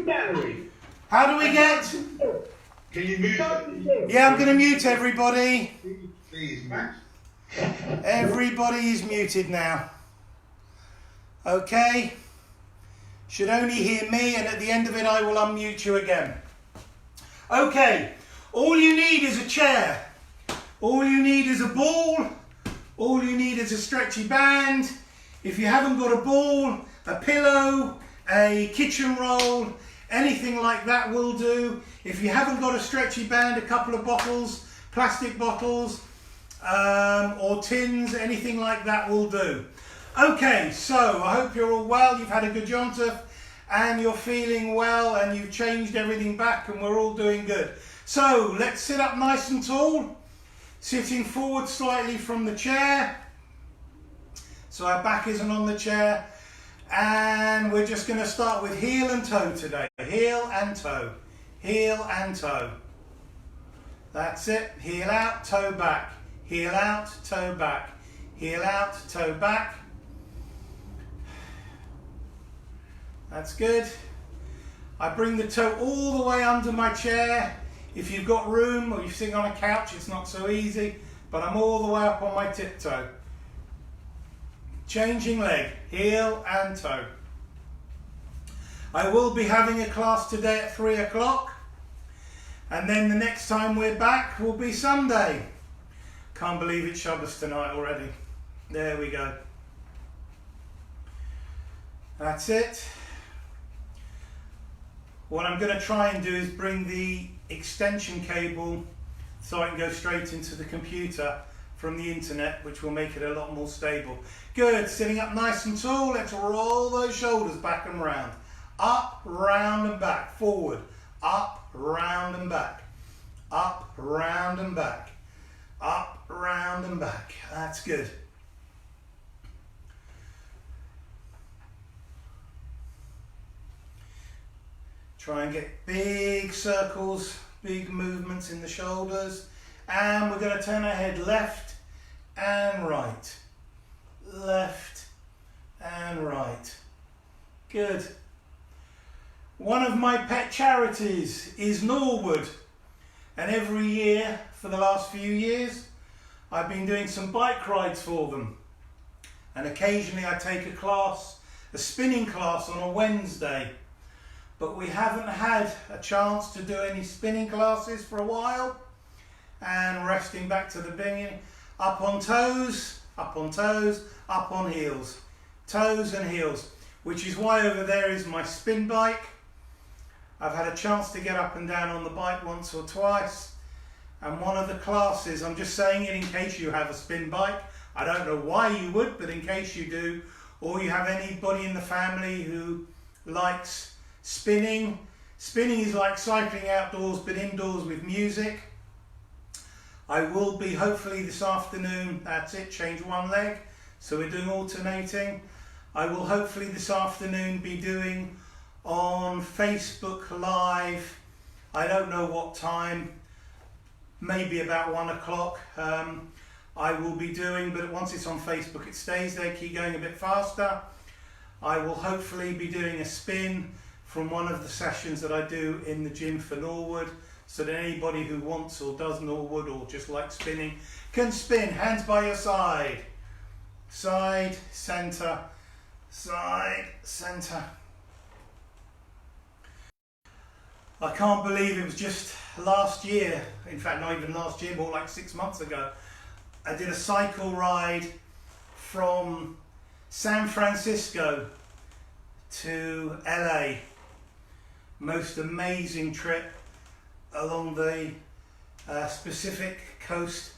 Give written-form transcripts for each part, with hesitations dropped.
How do we get? Can you mute? Yeah, I'm going to mute everybody. Please, Max. Everybody is muted now. Okay. Should only hear me, and at the end of it I will unmute you again. Okay. All you need is a chair. All you need is a ball. All you need is a stretchy band. If you haven't got a ball, a pillow, a kitchen roll, anything like that will do. If you haven't got a stretchy band, a couple of bottles, plastic bottles, or tins, anything like that will do. Okay, so I hope you're all well, you've had a good jaunt and you're feeling well and you've changed everything back and we're all doing good. So let's sit up nice and tall, sitting forward slightly from the chair, so our back isn't on the chair, and we're just going to start with heel and toe today. Heel and toe, heel and toe. That's it, heel out, toe back, heel out, toe back, heel out, toe back. That's good. I bring the toe all the way under my chair. If you've got room or you're sitting on a couch, it's not so easy, but I'm all the way up on my tiptoe. Changing leg, heel and toe. I will be having a class today at 3 o'clock, and then the next time we're back will be Sunday. Can't believe it's Shabbos tonight already. There we go. That's it. What I'm going to try and do is bring the extension cable so I can go straight into the computer from the internet, which will make it a lot more stable. Good, sitting up nice and tall. Let's roll those shoulders back and round. Up, round and back, forward. Up, round and back. Up, round and back. Up, round and back. That's good. Try and get big circles, big movements in the shoulders. And we're going to turn our head left and right. Left and right. Good. One of my pet charities is Norwood. And every year, for the last few years, I've been doing some bike rides for them. And occasionally I take a class, a spinning class on a Wednesday. But we haven't had a chance to do any spinning classes for a while. And resting back to the beginning. Up on toes, up on toes, up on heels. Toes and heels. Which is why over there is my spin bike. I've had a chance to get up and down on the bike once or twice. And one of the classes, I'm just saying it in case you have a spin bike. I don't know why you would, but in case you do, or you have anybody in the family who likes spinning. Spinning is like cycling outdoors, but indoors with music. I will be hopefully this afternoon, that's it, change one leg. So we're doing alternating. I will hopefully this afternoon be doing on Facebook Live, I don't know what time, maybe about 1 o'clock. I will be doing, but once it's on Facebook it stays there, keep going a bit faster. I will hopefully be doing a spin from one of the sessions that I do in the gym for Norwood, so that anybody who wants or does Norwood or just likes spinning can spin. Hands by your side. Side, centre, side, centre. I can't believe it was just last year, in fact not even last year, more like 6 months ago, I did a cycle ride from San Francisco to LA. Most amazing trip along the Pacific coast.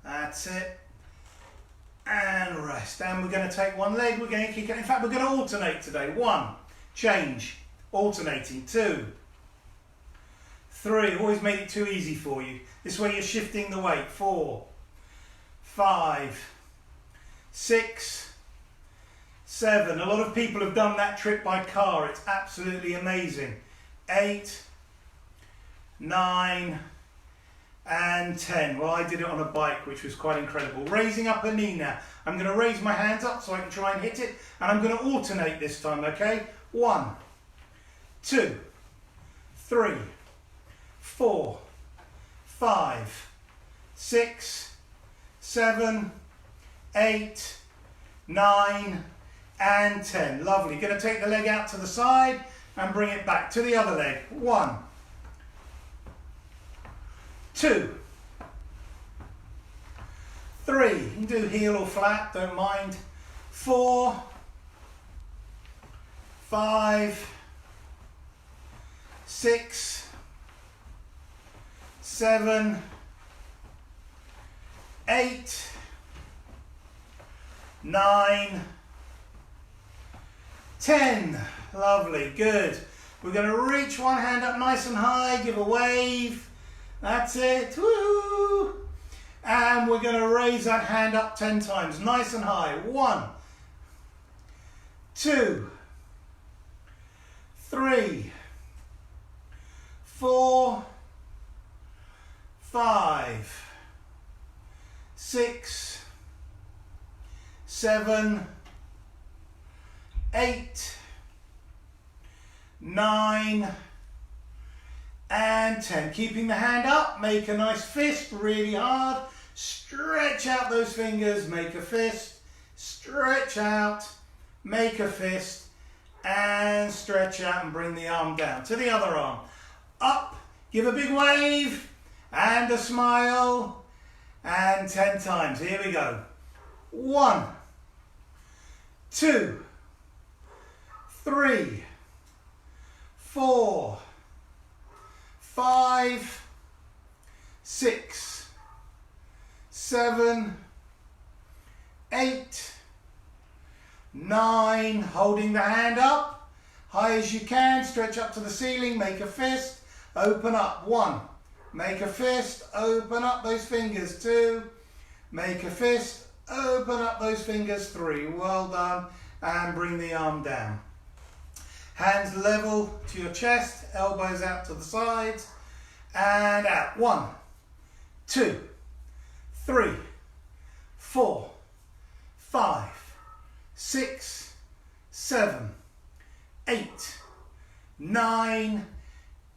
That's it. And rest. And we're going to take one leg, we're going to kick it. In fact, we're going to alternate today. 1, change, alternating. 2, 3, always made it too easy for you. This way you're shifting the weight. 4, 5, 6, 7. A lot of people have done that trip by car. It's absolutely amazing. 8, 9, and 10. Well, I did it on a bike, which was quite incredible. Raising up a knee now. I'm going to raise my hands up so I can try and hit it, and I'm going to alternate this time, okay? 1, 2, 3, 4, 5, 6, 7, 8, 9, and 10. Lovely. Going to take the leg out to the side and bring it back to the other leg. 1, 2, 3. You can do heel or flat, don't mind. 4, 5, 6, 7, 8, 9, 10. Lovely, good. We're going to reach one hand up nice and high, give a wave. That's it. Woo! And we're going to raise that hand up 10 times, nice and high. 1, 2, 3, 4, 5, 6, 7, 8, 9, and 10. Keeping the hand up, make a nice fist really hard. Stretch out those fingers, make a fist. Stretch out, make a fist, and stretch out and bring the arm down to the other arm. Up, give a big wave and a smile, and 10 times. Here we go. 1, 2, 3, 4, 5, 6, 7, 8, 9. Holding the hand up high as you can. Stretch up to the ceiling. Make a fist. Open up. 1. Make a fist. Open up those fingers. 2. Make a fist. Open up those fingers. 3. Well done. And bring the arm down. Hands level to your chest. Elbows out to the sides. And out. 1, 2, 3, 4, 5, 6, 7, 8, 9,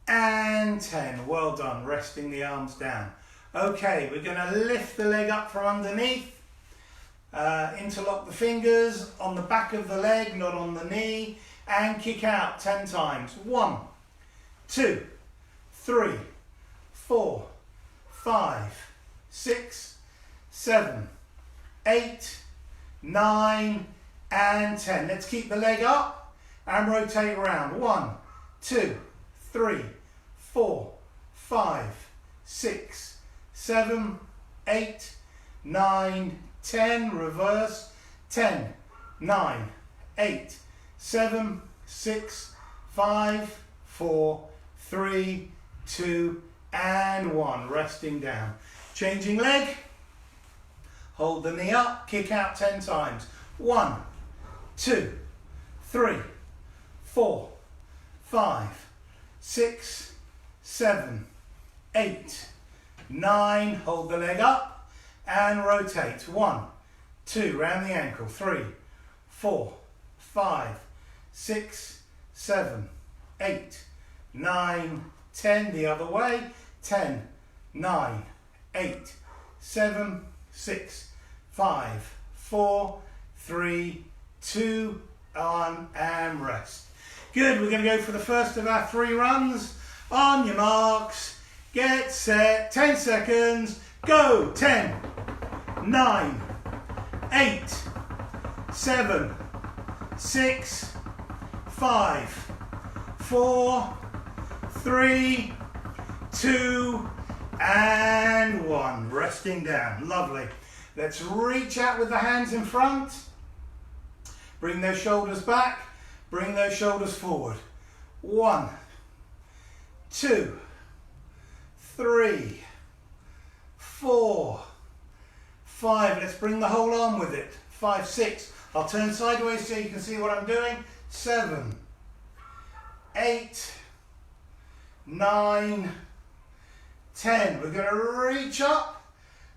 and 10. Well done. Resting the arms down. Okay, we're going to lift the leg up from underneath. Interlock the fingers on the back of the leg, not on the knee, and kick out 10 times. 1, 2, 3, 4, 5, 6, 7, 8, 9, and 10. Let's keep the leg up and rotate around. 1, 2, 3, 4, 5, 6, 7, 8, 9, 10. Reverse. 10, 9, 8, 7, 6, 5, 4, 3, 2, and 1. Resting down. Changing leg. Hold the knee up. Kick out 10 times. 1, 2, 3, 4, 5, 6, 7, 8, 9. Hold the leg up and rotate. 1, 2. Round the ankle. 3, 4, 5, 6, 7, 8, 9, 10. The other way. 10, 9, 8, 7, 6, 5, 4, 3, 2, 1, and rest. Good. We're going to go for the first of our 3 runs. On your marks, get set. 10 seconds. Go. 10, 9, 8, 7, 6, 5, 4, 3, 2, and 1. Resting down. Lovely. Let's reach out with the hands in front. Bring those shoulders back. Bring those shoulders forward. 1, 2, 3, 4, 5. Let's bring the whole arm with it. 5, 6. I'll turn sideways so you can see what I'm doing. 7, 8, 9, 10. We're going to reach up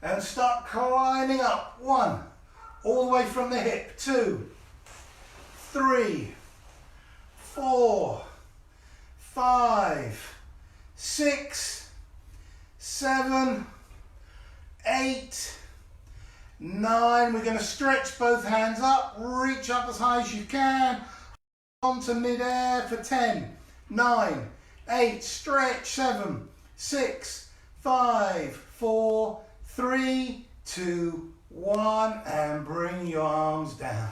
and start climbing up. 1, all the way from the hip. 2, 3, 4, going to stretch both hands up, reach up as high as you can, onto mid-air for 10, 9, 8, stretch, 7, 6, 5, 4, 3, 2, 1, and bring your arms down.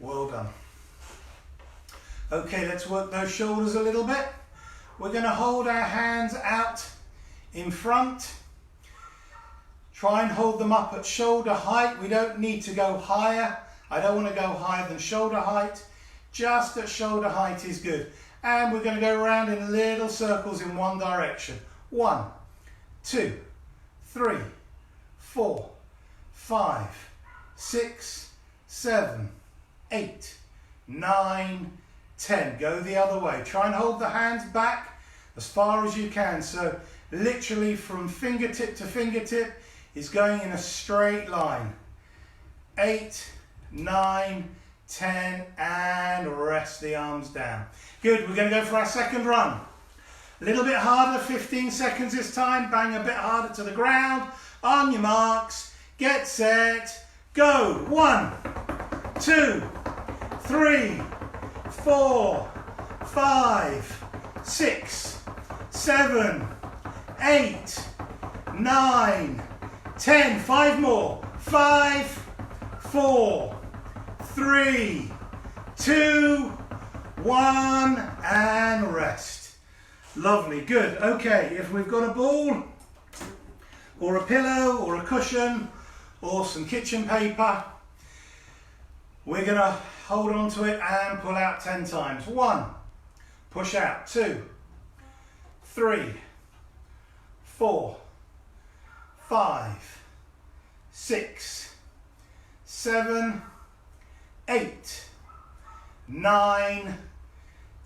Well done. Okay, let's work those shoulders a little bit. We're going to hold our hands out in front. Try and hold them up at shoulder height. We don't need to go higher. I don't want to go higher than shoulder height. Just at shoulder height is good. And we're going to go around in little circles in one direction. 1, 2, 3, 4, 5, 6, 7, 8, 9, 10. Go the other way. Try and hold the hands back as far as you can. So literally from fingertip to fingertip is going in a straight line. 8, 9, 10, and rest the arms down. Good, we're going to go for our second run. A little bit harder, 15 seconds this time. Bang a bit harder to the ground. On your marks, get set, go. 1, 2, 3, 4, 5, 6, 7, 8, 9, 10. 5 more. 5, 4, 3, 2, 1, and rest. Lovely, good. Okay, if we've got a ball or a pillow or a cushion or some kitchen paper, we're going to hold on to it and pull out 10 times. 1, push out. 2, 3, 4, 5, 6, 7, 8, 9,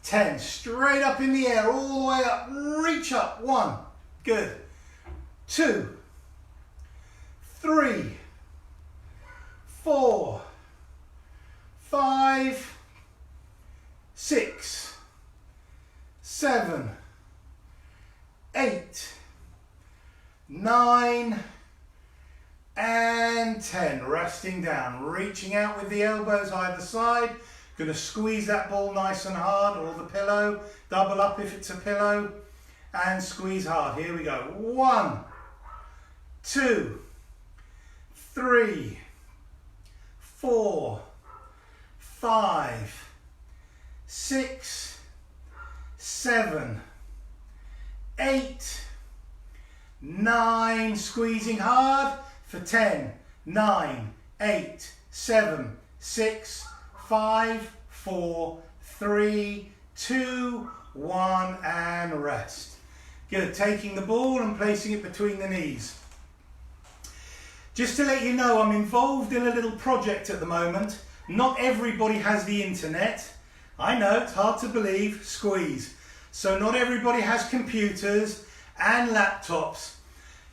10. Straight up in the air, all the way up. Reach up. 1, good. 2, 3, 4, 5, 6, 7, 8, 9, and 10. Resting down, reaching out with the elbows either side. Going to squeeze that ball nice and hard, or the pillow. Double up if it's a pillow, and squeeze hard. Here we go. 1, 2, 3, 4, 5, 6, 7, 8, 9. Squeezing hard for 10, 9, 8, 7, 6, 5, 4, 3, 2, 1, and rest. Good. Taking the ball and placing it between the knees. Just to let you know, I'm involved in a little project at the moment. Not everybody has the internet. I know, it's hard to believe, squeeze. So not everybody has computers and laptops.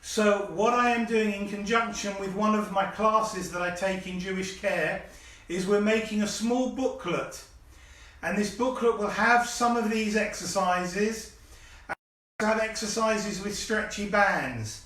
So what I am doing in conjunction with one of my classes that I take in Jewish Care is we're making a small booklet. And this booklet will have some of these exercises, and have exercises with stretchy bands.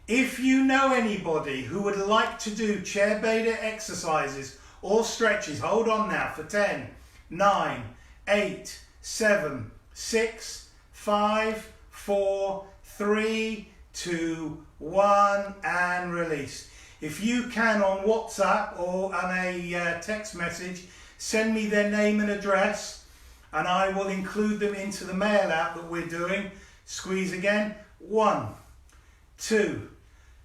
If you know anybody who would like to do chair beta exercises or stretches, hold on now for 10, 9, 8, 7, 6, 5, 4, 3, 2, 1, and release. If you can, on WhatsApp or on a text message, send me their name and address, and I will include them into the mail out that we're doing. Squeeze again. 1, 2,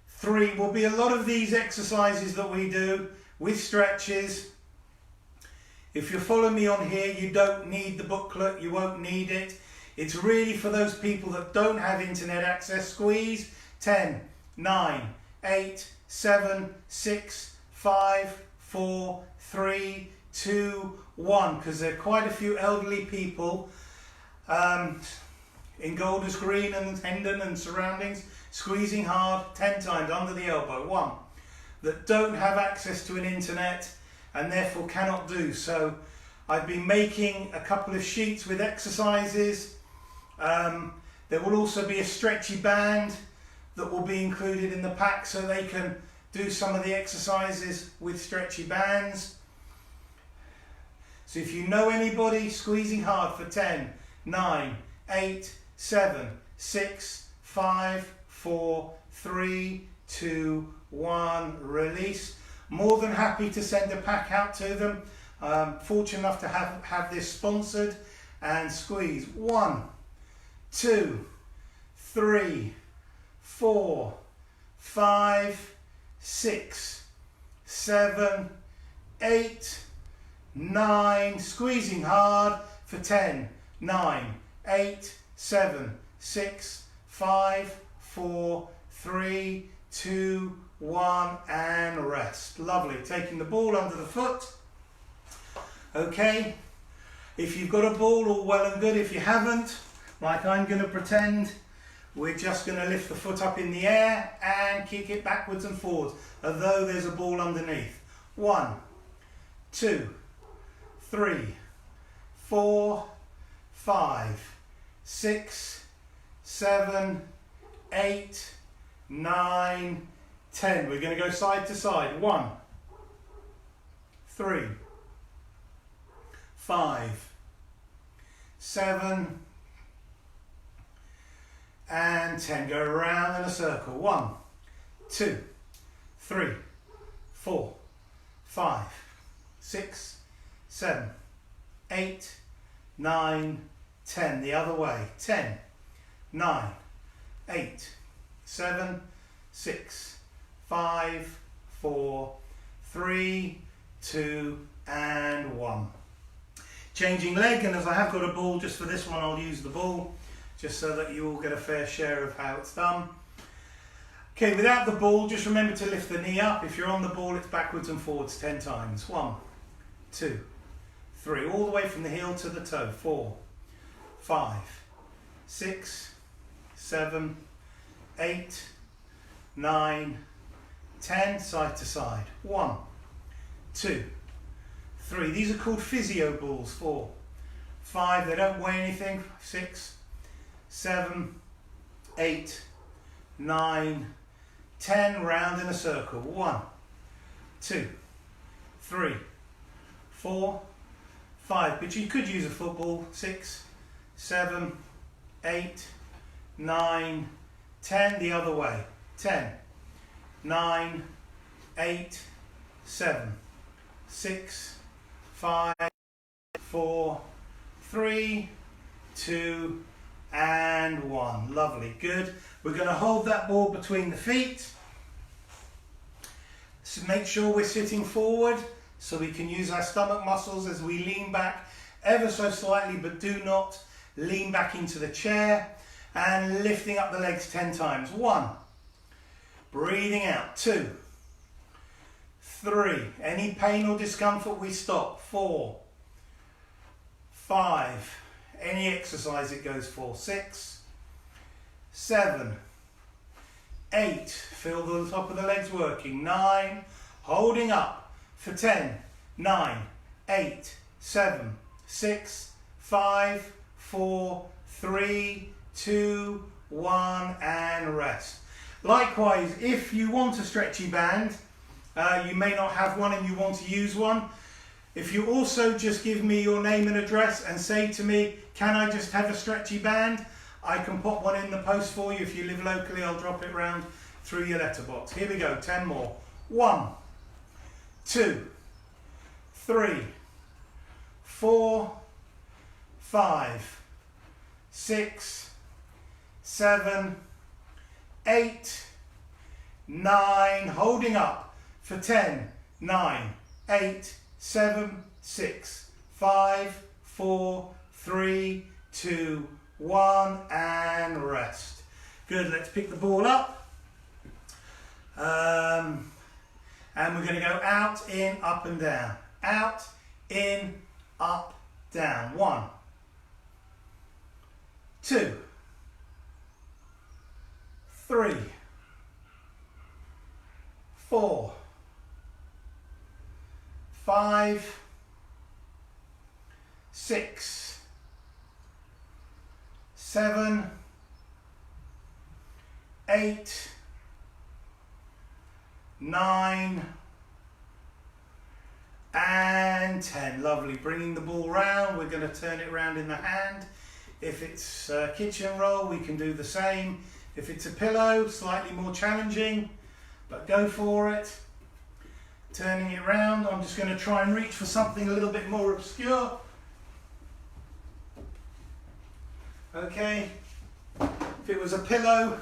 3. Will be a lot of these exercises that we do with stretches. If you follow me on here, you don't need the booklet, you won't need it. It's really for those people that don't have internet access. Squeeze. 10, 9, 8, 7, 6, 5, 4, 3, 2, 1, because there are quite a few elderly people in Golders Green and Hendon and surroundings, squeezing hard 10 times under the elbow. 1, that don't have access to an internet and therefore cannot do. So I've been making a couple of sheets with exercises. There will also be a stretchy band that will be included in the pack, so they can do some of the exercises with stretchy bands. So if you know anybody, squeezing hard for 10, 9, 8, 7, 6, 5, 4, 3, 2, 1, release. More than happy to send a pack out to them. Fortunate enough to have this sponsored. And squeeze. 1, 2, 3, 4, 5, 6, 7, 8, 9. Squeezing hard for 10, 9, 8, 7, 6, 5, 4, 3, 2, 1, and rest. Lovely. Taking the ball under the foot. Okay. If you've got a ball, all well and good. If you haven't, like I'm going to pretend, we're just going to lift the foot up in the air and kick it backwards and forwards, as though there's a ball underneath. 1, 2, 3, 4, 5, 6, 7, 8, 9, 10. We're going to go side to side. 1, 3, 5, 7, and 10. Go around in a circle. 1, 2, 3, 4, 5, 6, 7, 8, 9, 10. The other way. 10, 9, 8, 7, 6, 5, 4, 3, 2, and 1. Changing leg, and as I have got a ball just for this one, I'll use the ball just so that you all get a fair share of how it's done. Okay, without the ball, just remember to lift the knee up. If you're on the ball, it's backwards and forwards 10 times. 1, 2, 3, all the way from the heel to the toe. 4, 5, 6, 7, 8, 9, 10, side to side. 1, 2, 3. These are called physio balls. 4, 5, they don't weigh anything. 6, 7, 8, 9, 10, round in a circle. 1, 2, 3, 4, 5. But you could use a football. 6, 7, 8, 9, 10. The other way. 10, 9, 8, 7, 6, 5, 4, 3, 2, and 1. Lovely. Good. We're going to hold that ball between the feet. So make sure we're sitting forward so we can use our stomach muscles as we lean back ever so slightly, but do not lean back into the chair, and lifting up the legs 10 times. 1. Breathing out. 2. 3. Any pain or discomfort, we stop. 4. 5. Any exercise it goes for. 6. 7. 8. Feel the top of the legs working. 9. Holding up for 10. 9. 8. 7. 6. 5. 4. 3. 2. 1. And rest. Likewise, if you want a stretchy band, you may not have one and you want to use one. If you also just give me your name and address and say to me, can I just have a stretchy band? I can pop one in the post for you. If you live locally, I'll drop it round through your letterbox. Here we go, 10 more. 1, 2, 3, 4, 5, 6, 7, 8, 9, holding up for 10, 9, 8, 7, 6, 5, 4, 3, 2, 1, and rest. Good, let's pick the ball up. And we're going to go out, in, up and down. Out, in, up, down. 1, 2, 3, 4, 5, 6, 7, 8, 9, and 10. Lovely. Bringing the ball round, we're going to turn it round in the hand. If it's a kitchen roll, we can do the same. If it's a pillow, slightly more challenging, but go for it. Turning it round, I'm just going to try and reach for something a little bit more obscure. Okay, if it was a pillow,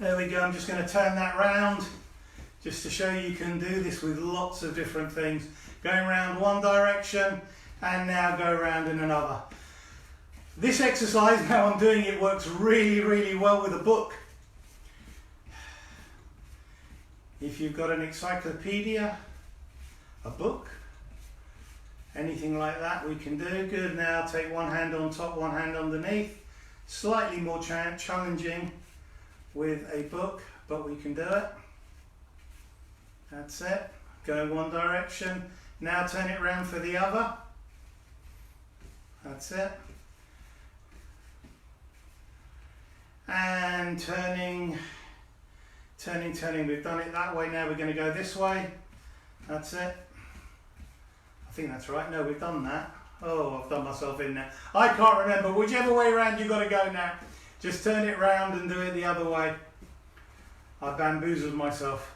there we go, I'm just going to turn that round just to show you can do this with lots of different things. Going around one direction and now go around in another. This exercise, how I'm doing it, works really, really well with a book. If you've got an encyclopedia, a book, anything like that we can do. Good, now take one hand on top, one hand underneath. Slightly more challenging with a book, but we can do it. That's it. Go one direction. Now turn it round for the other. That's it. And turning. We've done it that way. Now we're going to go this way. That's it. I think that's right. No, we've done that. Oh, I've done myself in there. I can't remember. Whichever way round you've got to go now. Just turn it round and do it the other way. I bamboozled myself.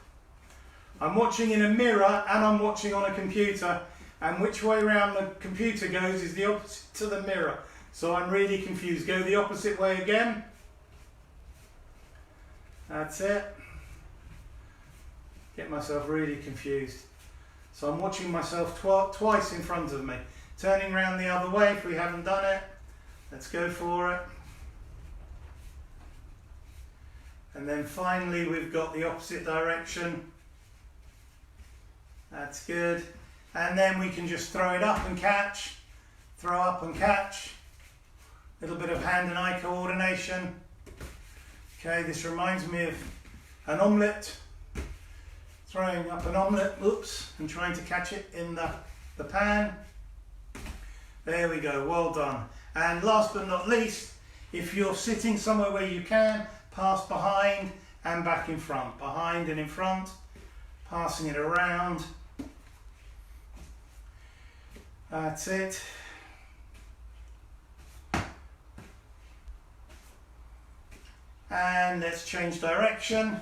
I'm watching in a mirror and I'm watching on a computer, and which way round the computer goes is the opposite to the mirror. So I'm really confused. Go the opposite way again. That's it. Get myself really confused. So I'm watching myself twice in front of me. Turning round the other way if we haven't done it. Let's go for it. And then finally we've got the opposite direction. That's good. And then we can just throw it up and catch. Throw up and catch. A little bit of hand and eye coordination. Okay, this reminds me of an omelette. Throwing up an omelette, oops, and trying to catch it in the pan. There we go, well done. And last but not least, if you're sitting somewhere where you can, pass behind and back in front. Behind and in front, passing it around. That's it. And let's change direction.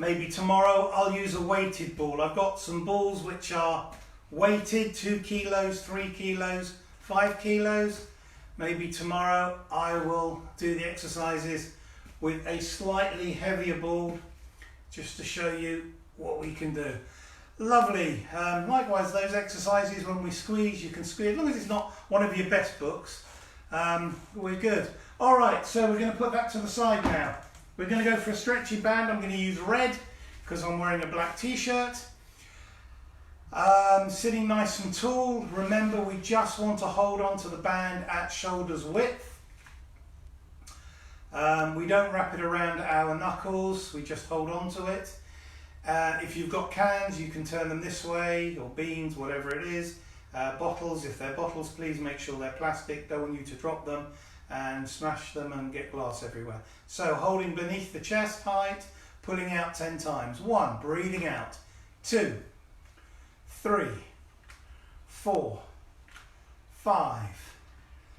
Maybe tomorrow I'll use a weighted ball. I've got some balls which are weighted, 2 kilos, 3 kilos, 5 kilos. Maybe tomorrow I will do the exercises with a slightly heavier ball just to show you what we can do. Lovely. Likewise, those exercises when we squeeze, you can squeeze, as long as it's not one of your best books, we're good. All right, so we're going to put that to the side now. We're going to go for a stretchy band. I'm going to use red because I'm wearing a black t-shirt. Sitting nice and tall. Remember, we just want to hold on to the band at shoulders width. We don't wrap it around our knuckles, we just hold on to it. If you've got cans, you can turn them this way, or beans, whatever it is. Bottles, if they're bottles, please make sure they're plastic. Don't want you to drop them and smash them and get glass everywhere. So holding beneath the chest height, pulling out 10 times. 1, breathing out. 2, 3, 4, 5,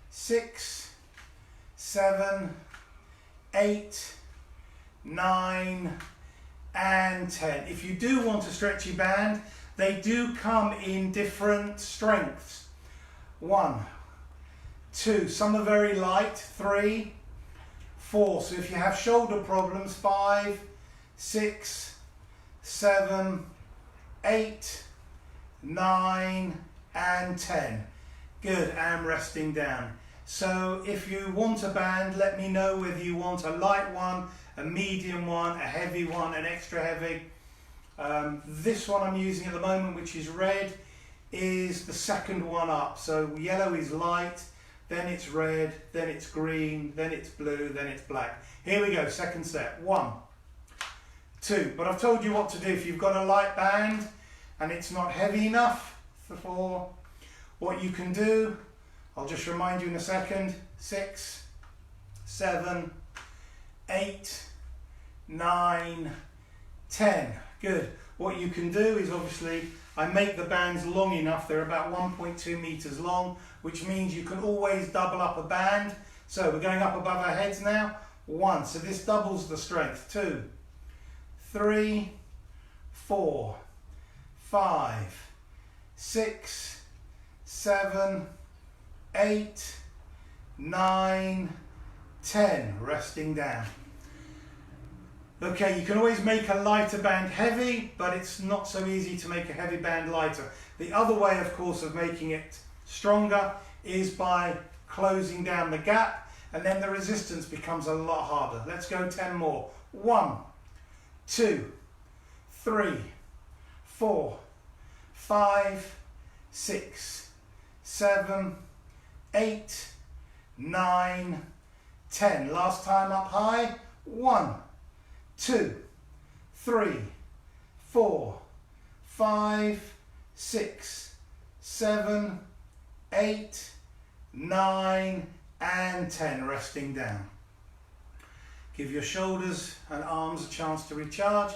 6, 7, 8, 9, and 10. If you do want a stretchy band, they do come in different strengths. 1, 2, some are very light, 3, 4. So if you have shoulder problems, 5, 6, 7, 8, 9, and 10. Good, and resting down. So if you want a band, let me know whether you want a light one, a medium one, a heavy one, an extra heavy. This one I'm using at the moment, which is red, is the second one up. So yellow is light, then it's red, then it's green, then it's blue, then it's black. Here we go, second set. 1, 2. But I've told you what to do. If you've got a light band and it's not heavy enough for what you can do, I'll just remind you in a second. 6, 7, 8, 9, 10. Good. What you can do is obviously, I make the bands long enough, they're about 1.2 meters long, which means you can always double up a band. So we're going up above our heads now. 1, so this doubles the strength. 2, 3, 4, 5, 6, 7, 8, 9, 10. Resting down. Okay, you can always make a lighter band heavy, but it's not so easy to make a heavy band lighter. The other way, of course, of making it stronger is by closing down the gap, and then the resistance becomes a lot harder. Let's go 10 more. 1, 2, 3, 4, 5, 6, 7, 8, 9, 10. Last time up high. 1, 2, 3, 4, 5, 6, 7, 8, 9, and 10. Resting down. Give your shoulders and arms a chance to recharge.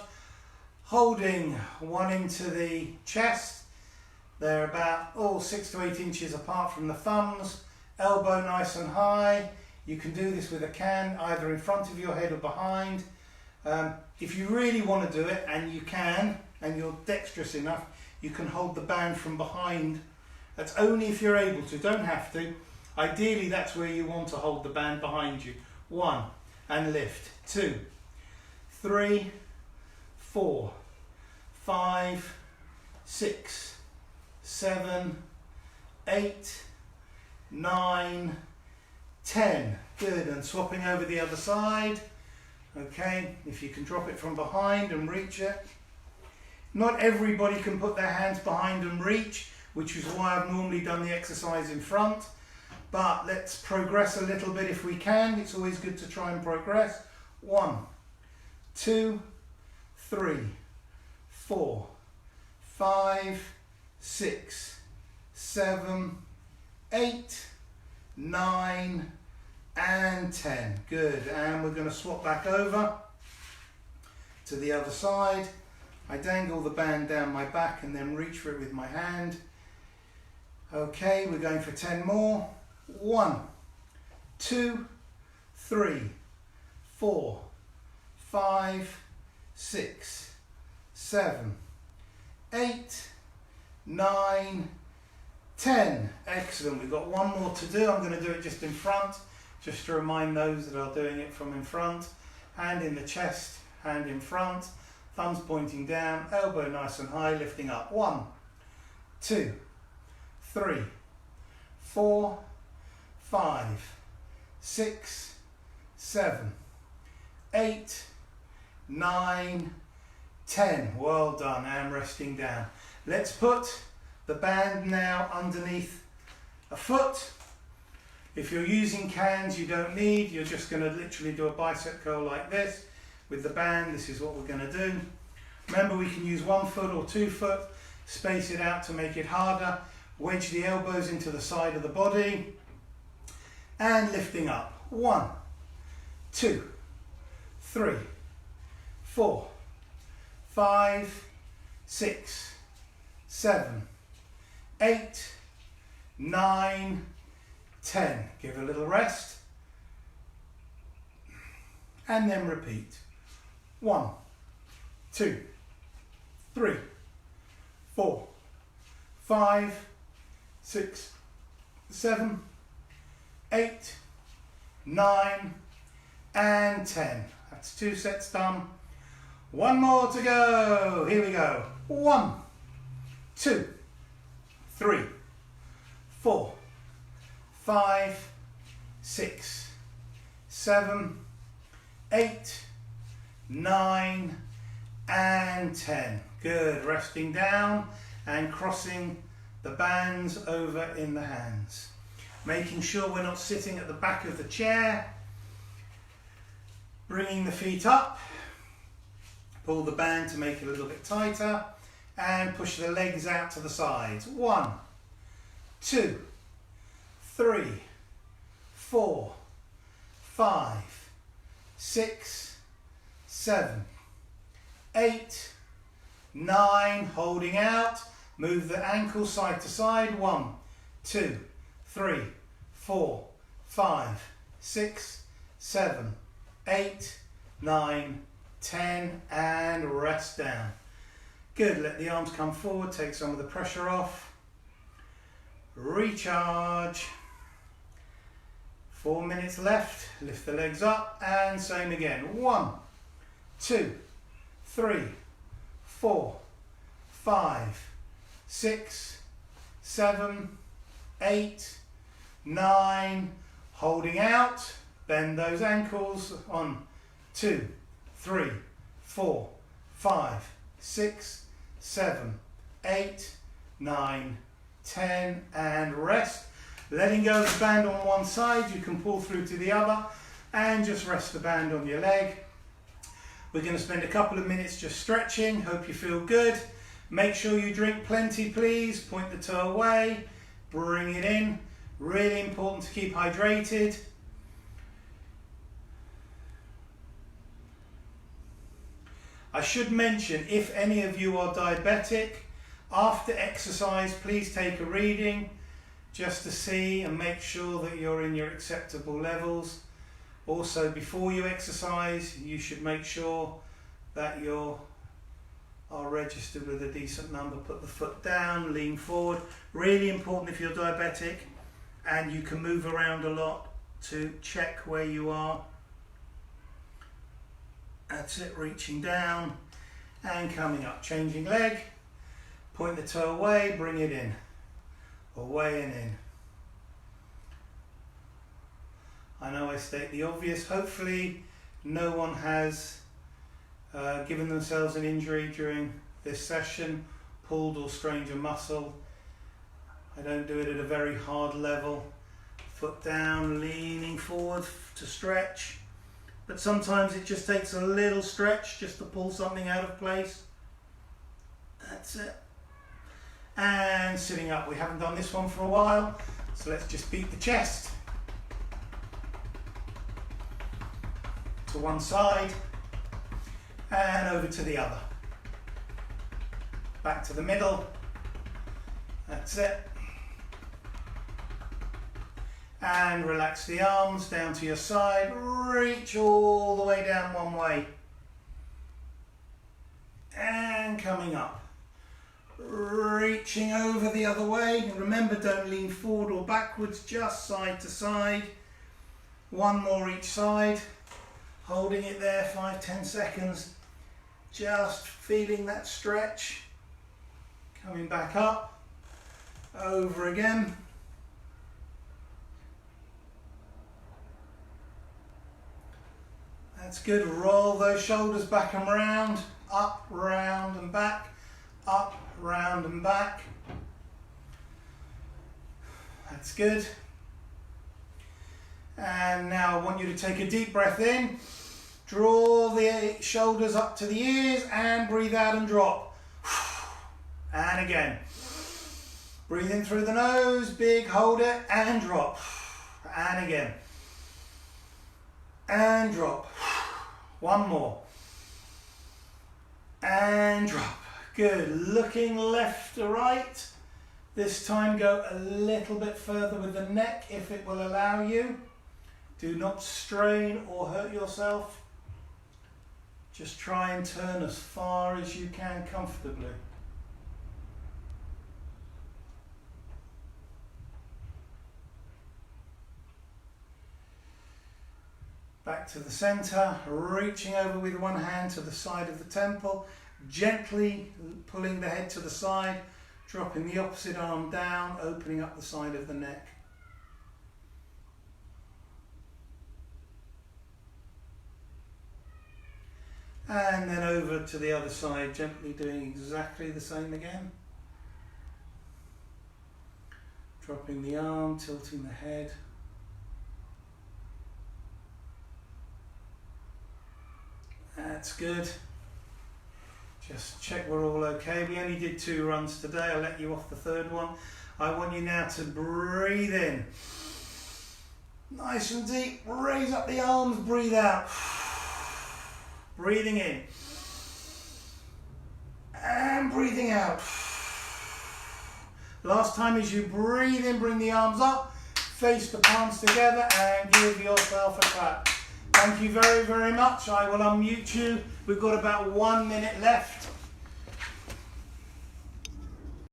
Holding one into the chest. They're about 6 to 8 inches apart from the thumbs. Elbow nice and high. You can do this with a can either in front of your head or behind. If you really want to do it, and you can, and you're dexterous enough, you can hold the band from behind. That's only if you're able to, don't have to. Ideally, that's where you want to hold the band behind you. 1, and lift. 2, 3, 4, 5, 6, 7, 8, 9, 10. Good, and swapping over the other side. Okay, if you can drop it from behind and reach it. Not everybody can put their hands behind and reach, which is why I've normally done the exercise in front. But let's progress a little bit if we can. It's always good to try and progress. 1, 2, 3, 4, 5, 6, 7, 8, 9, and 10. Good, and we're going to swap back over to the other side. I dangle the band down my back and then reach for it with my hand. Okay, we're going for 10 more. 1, 2, 3, 4, 5, 6, 7, 8, 9, 10. Excellent. We've got one more to do. I'm going to do it just in front, just to remind those that are doing it from in front. Hand in the chest, hand in front, thumbs pointing down, elbow nice and high, lifting up. 1, 2, 3, 4, 5, 6, 7, 8, 9, 10. Well done, and resting down. Let's put the band now underneath a foot. If you're using cans, you don't need, you're just going to literally do a bicep curl like this with the band. This is what we're going to do. Remember, we can use 1 foot or 2 foot, space it out to make it harder, wedge the elbows into the side of the body, and lifting up. 1, 2, 3, 4, 5, 6, 7, 8, 9, 10. Give a little rest and then repeat. 1, 2, 3, 4, 5, 6, 7, 8, 9, and 10. That's 2 sets done. 1 more to go. Here we go. 1, 2, 3, 4, 5, 6, 7, 8, 9, and 10. Good. Resting down and crossing the bands over in the hands. Making sure we're not sitting at the back of the chair. Bringing the feet up. Pull the band to make it a little bit tighter. And push the legs out to the sides. 1, 2, 3, 4, 5, 6, 7, 8, 9, holding out. Move the ankle side to side. 1, 2, 3, 4, 5, 6, 7, 8, 9, 10, and rest down. Good, let the arms come forward, take some of the pressure off. Recharge. 4 minutes left, lift the legs up and same again. 1, 2, 3, 4, 5, 6, 7, 8, 9, holding out, bend those ankles on 2, 3, 4, 5, 6, 7, 8, 9, 10, and rest. Letting go of the band on one side, you can pull through to the other and just rest the band on your leg. We're going to spend a couple of minutes just stretching. Hope you feel good. Make sure you drink plenty, please. Point the toe away, bring it in. Really important to keep hydrated. I should mention, if any of you are diabetic, after exercise, please take a reading just to see and make sure that you're in your acceptable levels. Also, before you exercise, you should make sure that you are registered with a decent number. Put the foot down, lean forward. Really important if you're diabetic and you can move around a lot to check where you are. That's it, reaching down and coming up. Changing leg, point the toe away, bring it in. Away and in. I know I state the obvious. Hopefully no one has given themselves an injury during this session, pulled or strained a muscle. I don't do it at a very hard level. Foot down, leaning forward to stretch. But sometimes it just takes a little stretch just to pull something out of place. That's it. And sitting up. We haven't done this one for a while, so let's just beat the chest. To one side and over to the other. Back to the middle. That's it. And relax the arms down to your side. Reach all the way down one way. And coming up. Reaching over the other way. Remember, don't lean forward or backwards, just side to side. One more each side. Holding it there 5-10 seconds. Just feeling that stretch. Coming back up. Over again. That's good. Roll those shoulders back and round. Up, round and back. Up, round and back. That's good. And now I want you to take a deep breath in. Draw the shoulders up to the ears and breathe out and drop. And again. Breathe in through the nose, big, hold it and drop. And again. And drop. One more. And drop. Good. Looking left to right. This time go a little bit further with the neck if it will allow you. Do not strain or hurt yourself. Just try and turn as far as you can comfortably. Back to the center, reaching over with one hand to the side of the temple, gently pulling the head to the side, dropping the opposite arm down, opening up the side of the neck. And then over to the other side, gently doing exactly the same again. Dropping the arm, tilting the head. That's good. Just check we're all okay. We only did 2 runs today. I'll let you off the 3rd one. I want you now to breathe in. Nice and deep. Raise up the arms, breathe out. Breathing in. and breathing out. Last time as you breathe in, bring the arms up, face the palms together and give yourself a clap. Thank you very, very much. I will unmute you. We've got about 1 minute left.